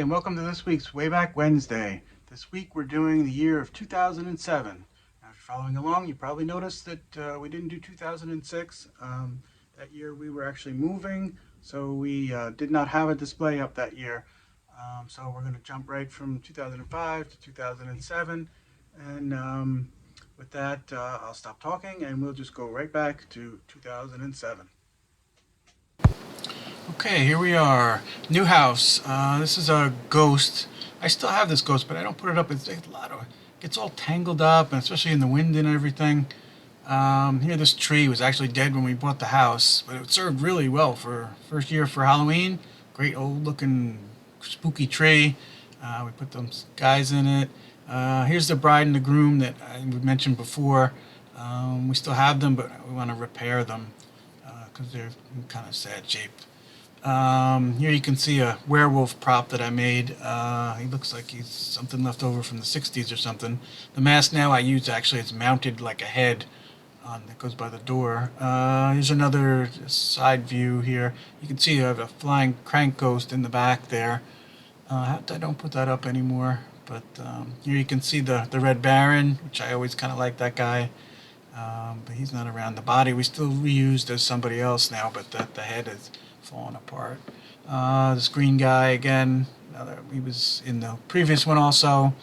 Hey, and welcome to this week's Wayback Wednesday. This week we're doing the year of 2007. Now, if you're following along, you probably noticed that we didn't do 2006. That year we were actually moving, so we did not have a display up that year. So we're going to jump right from 2005 to 2007. And with that, I'll stop talking and we'll just go right back to 2007. Okay, here we are. New house. This is a ghost. I still have this ghost, but I don't put it up. It's a lot of, it gets all tangled up, and especially in the wind and everything. Here, this tree was actually dead when we bought the house, but it served really well for first year for Halloween. Great old looking spooky tree. We put some guys in it. Here's the bride and the groom that I mentioned before. We still have them, but we want to repair them because they're in kind of sad shape. Here you can see a werewolf prop that I made. He looks like he's something left over from the 60s or something. The mask now I use actually is mounted like a head on that goes by the door. Here's another side view here. You can see I have a flying crank ghost in the back there. I don't put that up anymore, but here you can see the Red Baron, which I always kind of like that guy. But he's not around. The body we still reused as somebody else now, but the head is falling apart. This green guy again, he was in the previous one also.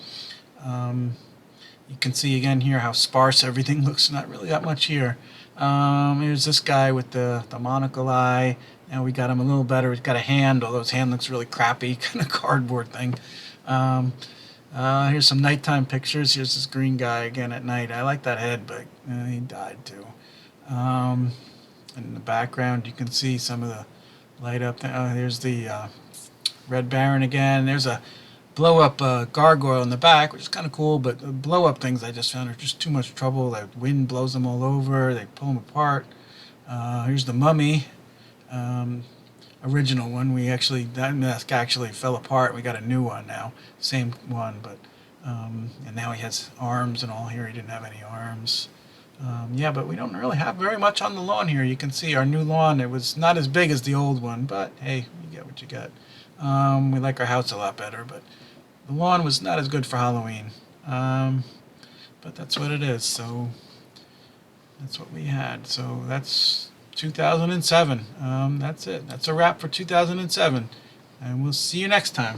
You can see again here how sparse everything looks. Not really that much here. Here's this guy with the monocle eye. Now we got him a little better. He's got a hand, although his hand looks really crappy, kind of cardboard thing. Here's some nighttime pictures. Here's this green guy again at night. I like that head, but he died too. In the background you can see some of the light up there. There's the Red Baron again. There's a blow-up gargoyle in the back, which is kind of cool, but the blow-up things I just found are just too much trouble. The wind blows them all over. They pull them apart. Here's the mummy, original one. That mask actually fell apart. We got a new one now, same one, but and now he has arms and all. Here he didn't have any arms. Yeah, but we don't really have very much on the lawn here. You can see our new lawn. It was not as big as the old one, but hey, you get what you get. We like our house a lot better, but the lawn was not as good for Halloween. But that's what it is. So that's what we had. So that's 2007. That's it. That's a wrap for 2007. And we'll see you next time.